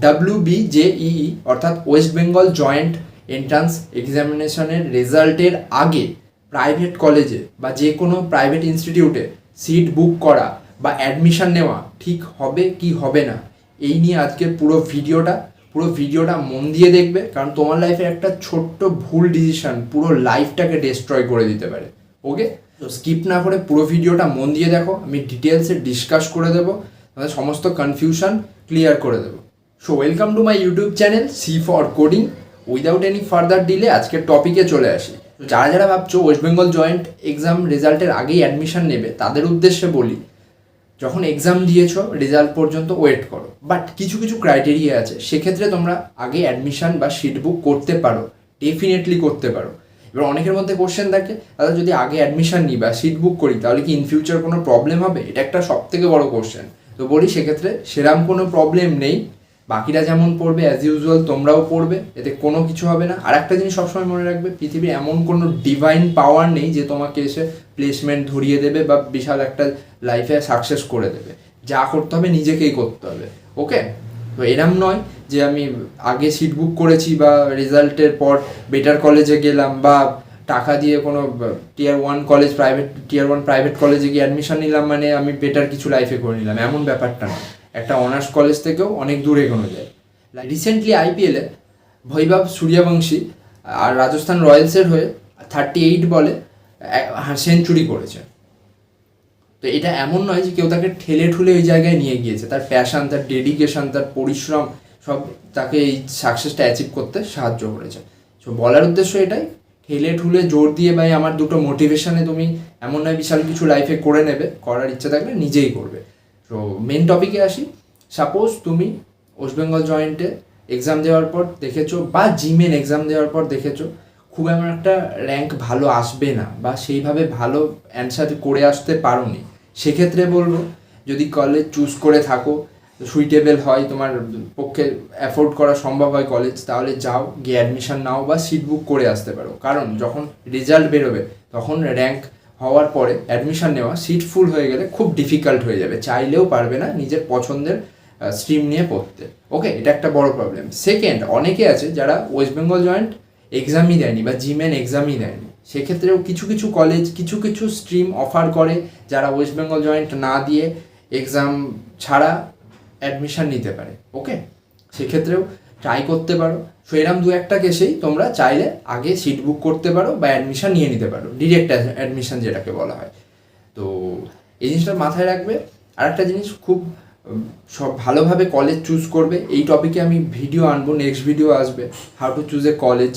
WBJEE অর্থাৎ West Bengal joint entrance এক্সামিনেশনের রেজাল্টের আগে প্রাইভেট কলেজে বা যে কোনো প্রাইভেট ইনস্টিটিউটে সিট বুক করা বা অ্যাডমিশন নেওয়া ঠিক হবে কি হবে না, এই নিয়ে আজকের পুরো ভিডিওটা মন দিয়ে দেখবে, কারণ তোমার লাইফে একটা ছোট্ট ভুল ডিসিশন পুরো লাইফটাকে ডিস্ট্রয় করে দিতে পারে। ওকে, তো স্কিপ না করে পুরো ভিডিওটা মন দিয়ে দেখো, আমি ডিটেলসে ডিসকাস করে দেবো, তোমাদের সমস্ত কনফিউশন ক্লিয়ার করে দেবো। So welcome to my YouTube channel C for coding. Without any further delay আজকের টপিকে চলে আসি। তো যারা ভাবছো ওয়েস্ট বেঙ্গল জয়েন্ট এক্সাম রেজাল্টের আগেই অ্যাডমিশন নেবে, তাদের উদ্দেশ্যে বলি, যখন এক্সাম দিয়েছো রেজাল্ট পর্যন্ত ওয়েট করো, বাট কিছু ক্রাইটেরিয়া আছে, সেক্ষেত্রে তোমরা আগে অ্যাডমিশন বা সিট বুক করতে পারো, ডেফিনেটলি করতে পারো। এবার অনেকের মধ্যে কোশ্চেন থাকে, দাদা যদি আগে অ্যাডমিশন নিই বা সিট বুক করি তাহলে কি ইন ফিউচার কোনো প্রবলেম হবে? এটা একটা সবথেকে বড় কোশ্চেন। তো বলি সেক্ষেত্রে সেরকম কোনো প্রবলেম নেই, বাকিরা যেমন পড়বে অ্যাজ ইউজুয়াল তোমরাও পড়বে, এতে কোনো কিছু হবে না। আর একটা জিনিস সবসময় মনে রাখবে, পৃথিবীর এমন কোনো ডিভাইন পাওয়ার নেই যে তোমাকে এসে প্লেসমেন্ট ধরিয়ে দেবে বা বিশাল একটা লাইফে সাকসেস করে দেবে। যা করতে হবে নিজেকেই করতে হবে। ওকে, তো এরম নয় যে আমি আগে সিট বুক করেছি বা রেজাল্টের পর বেটার কলেজে গেলাম বা টাকা দিয়ে কোনো টিয়ার ওয়ান প্রাইভেট কলেজে গিয়ে অ্যাডমিশন নিলাম মানে আমি বেটার কিছু লাইফে করে নিলাম, এমন ব্যাপারটা নয়। একটা অনার্স কলেজ থেকেও অনেক দূর এগোনো যায়। রিসেন্টলি IPL-এ বৈভব সূর্যবংশী আর রাজস্থান রয়্যালসের হয়ে 38 বলে সেঞ্চুরি করেছে। তো এটা এমন নয় যে কেউ তাকে ঠেলে ঠুলে ওই জায়গায় নিয়ে গিয়েছে, তার প্যাশন, তার ডেডিকেশন, তার পরিশ্রম সব তাকে এই সাকসেসটা অ্যাচিভ করতে সাহায্য করেছে। তো বলার উদ্দেশ্য এটাই, ঠেলে ঠুলে জোর দিয়ে ভাই আমার দুটো মোটিভেশনে তুমি এমন নয় বিশাল কিছু লাইফে করে নেবে, করার ইচ্ছা থাকলে নিজেই করবে। তো মেন টপিকে আসি। সাপোজ তুমি ওয়েস্ট বেঙ্গল জয়েন্টে এক্সাম দেওয়ার পর দেখেছো বা জিমেন এক্সাম দেওয়ার পর দেখেছো খুব এমন একটা র্যাঙ্ক ভালো আসবে না বা সেইভাবে ভালো অ্যান্সার করে আসতে পারোনি, সেক্ষেত্রে বলবো যদি কলেজ চুজ করে থাকো, সুইটেবল হয়, তোমার পক্ষে অ্যাফোর্ড করা সম্ভব হয় কলেজ, তাহলে যাও, গিয়ে অ্যাডমিশন নাও বা সিট বুক করে আসতে পারো। কারণ যখন রেজাল্ট বেরোবে তখন র্যাঙ্ক হওয়ার পরে অ্যাডমিশন নেওয়া সিট ফুল হয়ে গেলে খুব ডিফিকাল্ট হয়ে যাবে, চাইলেও পারবে না নিজের পছন্দের স্ট্রিম নিয়ে পড়তে। ওকে, এটা একটা বড় প্রবলেম। সেকেন্ড, অনেকে আছে যারা ওয়েস্ট বেঙ্গল জয়েন্ট এক্সামই দেয়নি বা জিমেন এক্সামই দেয়নি, সেক্ষেত্রেও কিছু কলেজ কিছু স্ট্রিম অফার করে যারা ওয়েস্ট বেঙ্গল জয়েন্ট না দিয়ে এক্সাম ছাড়া অ্যাডমিশন নিতে পারে। ওকে, সেক্ষেত্রেও ট্রাই করতে পারো। সো এরম দু একটা কেসেই তোমরা চাইলে আগে সিট বুক করতে পারো বা অ্যাডমিশন নিয়ে নিতে পারো, ডিরেক্ট অ্যাডমিশন যেটাকে বলা হয়। তো এই জিনিসটা মাথায় রাখবে। আর একটা জিনিস, খুব সব ভালোভাবে কলেজ চুজ করবে, এই টপিকে আমি ভিডিও আনবো, নেক্সট ভিডিও আসবে, how to choose a college.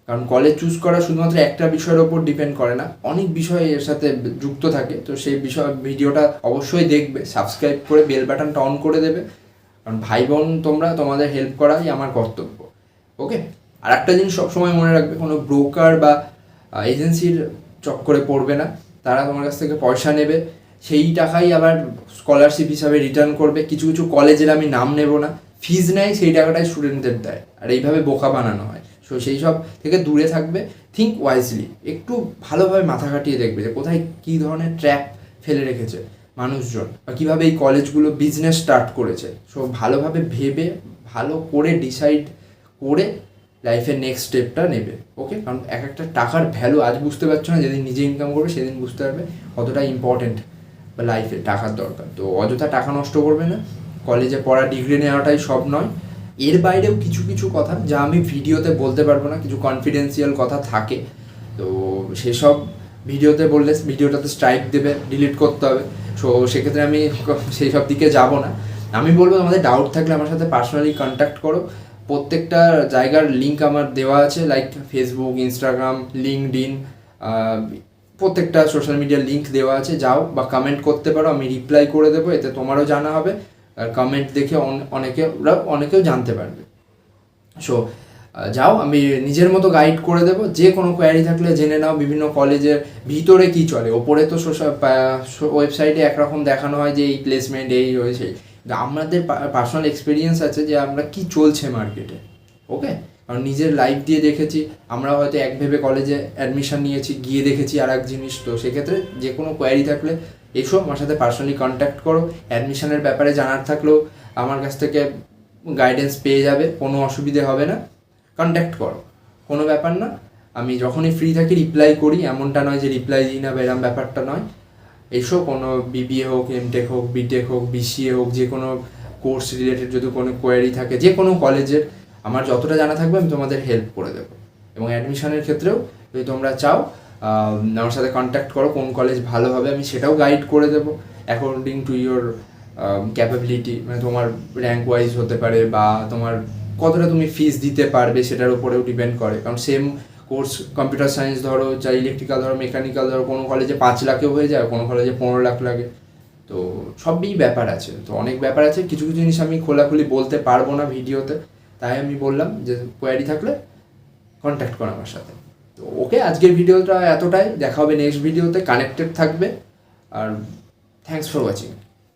কারণ কলেজ চুজ করা শুধুমাত্র একটা বিষয়ের ওপর ডিপেন্ড করে না, অনেক বিষয় এর সাথে যুক্ত থাকে। তো সেই ভিডিওটা অবশ্যই দেখবে, সাবস্ক্রাইব করে বেল বাটনটা অন করে দেবে, কারণ ভাই বোন তোমরা, তোমাদের হেল্প করাই আমার কর্তব্য। ওকে, আর একটা জিনিস সবসময় মনে রাখবে, কোনো ব্রোকার বা এজেন্সির চক্করে পড়বে না। তারা তোমার কাছ থেকে পয়সা নেবে, সেই টাকাই আবার স্কলারশিপ হিসাবে রিটার্ন করবে। কিছু কলেজের আমি নাম নেব না, ফিজ নেয়, সেই টাকাটাই স্টুডেন্টদের দেয়, আর এইভাবে বোকা বানানো হয়। সো সেই সব থেকে দূরে থাকবে, থিঙ্ক ওয়াইজলি, একটু ভালোভাবে মাথা কাটিয়ে দেখবে যে কোথায় কী ধরনের ট্র্যাপ ফেলে রেখেছে মানুষজন বা কীভাবে এই কলেজগুলো বিজনেস স্টার্ট করেছে। সো ভালোভাবে ভেবে ভালো করে ডিসাইড করে লাইফের নেক্সট স্টেপটা নেবে। ওকে, কারণ এক একটা টাকার ভ্যালু আজ বুঝতে পারছো না, যেদিন নিজে ইনকাম করবে সেদিন বুঝতে পারবে কতটা ইম্পর্টেন্ট বা লাইফে টাকার দরকার। তো অযথা টাকা নষ্ট করবে না, কলেজে পড়া, ডিগ্রি নেওয়াটাই সব নয়, এর বাইরেও কিছু কথা যা আমি ভিডিওতে বলতে পারবো না, কিছু কনফিডেন্সিয়াল কথা থাকে। তো সেসব ভিডিওতে বললে ভিডিওটাতে স্ট্রাইক দেবে, ডিলিট করতে হবে। সো সেক্ষেত্রে আমি সেই সব দিকে যাব না। আমি বলবো তোমাদের ডাউট থাকলে আমার সাথে পার্সোনালি কন্ট্যাক্ট করো। প্রত্যেকটা জায়গার লিঙ্ক আমার দেওয়া আছে, লাইক ফেসবুক, ইনস্টাগ্রাম, লিঙ্কডইন, প্রত্যেকটা সোশ্যাল মিডিয়ার লিঙ্ক দেওয়া আছে। যাও বা কমেন্ট করতে পারো, আমি রিপ্লাই করে দেবো, এতে তোমারও জানা হবে, আর কমেন্ট দেখে অনেকেও জানতে পারবে। সো যাও, আমি নিজের মতো গাইড করে দেবো। যে কোনো কোয়ারি থাকলে জেনে নাও, বিভিন্ন কলেজের ভিতরে কি চলে। ওপরে তো ওয়েবসাইটে একরকম দেখানো হয় যে এই প্লেসমেন্ট এই রয়েছে, আমাদের পার্সোনাল এক্সপিরিয়েন্স আছে যে আমরা কি চলছে মার্কেটে। ওকে, কারণ নিজের লাইফ দিয়ে দেখেছি, আমরা হয়তো এক ভেবে কলেজে অ্যাডমিশন নিয়েছি, গিয়ে দেখেছি আর এক জিনিস। তো সেক্ষেত্রে যে কোনো কোয়ারি থাকলে এসো, আমার সাথে পার্সোনালি কন্ট্যাক্ট করো। অ্যাডমিশনের ব্যাপারে জানার থাকলেও আমার কাছ থেকে গাইডেন্স পেয়ে যাবে, কোনো অসুবিধে হবে না। কন্ট্যাক্ট করো, কোনো ব্যাপার না। আমি যখনই ফ্রি থাকি রিপ্লাই করি, এমনটা নয় যে রিপ্লাই দিই না বা এরম ব্যাপারটা নয়। এসো, কোনো বিবিএ হোক, এমটেক হোক, বিটেক হোক, বিসিএ হোক, যে কোনো কোর্স রিলেটেড যদি কোনো কোয়ারি থাকে, যে কোনো কলেজের আমার যতটা জানা থাকবে আমি তোমাদের হেল্প করে দেবো। এবং অ্যাডমিশনের ক্ষেত্রেও যদি তোমরা চাও আমার সাথে কন্ট্যাক্ট করো, কোন কলেজ ভালো হবে আমি সেটাও গাইড করে দেবো অ্যাকর্ডিং টু ইয়োর ক্যাপাবিলিটি। মানে তোমার র্যাঙ্ক ওয়াইজ হতে পারে বা তোমার কতটা তুমি ফিস দিতে পারবে সেটার উপরেও ডিপেন্ড করে। কারণ সেম কোর্স কম্পিউটার সায়েন্স ধরো, যা ইলেকট্রিক্যাল ধরো, মেকানিক্যাল ধরো, কোনো কলেজে 5 লাখেও হয়ে যায়, কোনো কলেজে 15 লাখ লাগে। তো সবই ব্যাপার আছে, তো অনেক ব্যাপার আছে, কিছু কিছু জিনিস আমি খোলাখুলি বলতে পারবো না ভিডিওতে, তাই আমি বললাম যে কোয়ারি থাকলে কন্ট্যাক্ট করো আমার সাথে। তো ওকে, আজকের ভিডিওটা এতটাই, দেখা হবে নেক্সট ভিডিওতে, কানেক্টেড থাকবে। আর থ্যাঙ্কস ফর ওয়াচিং।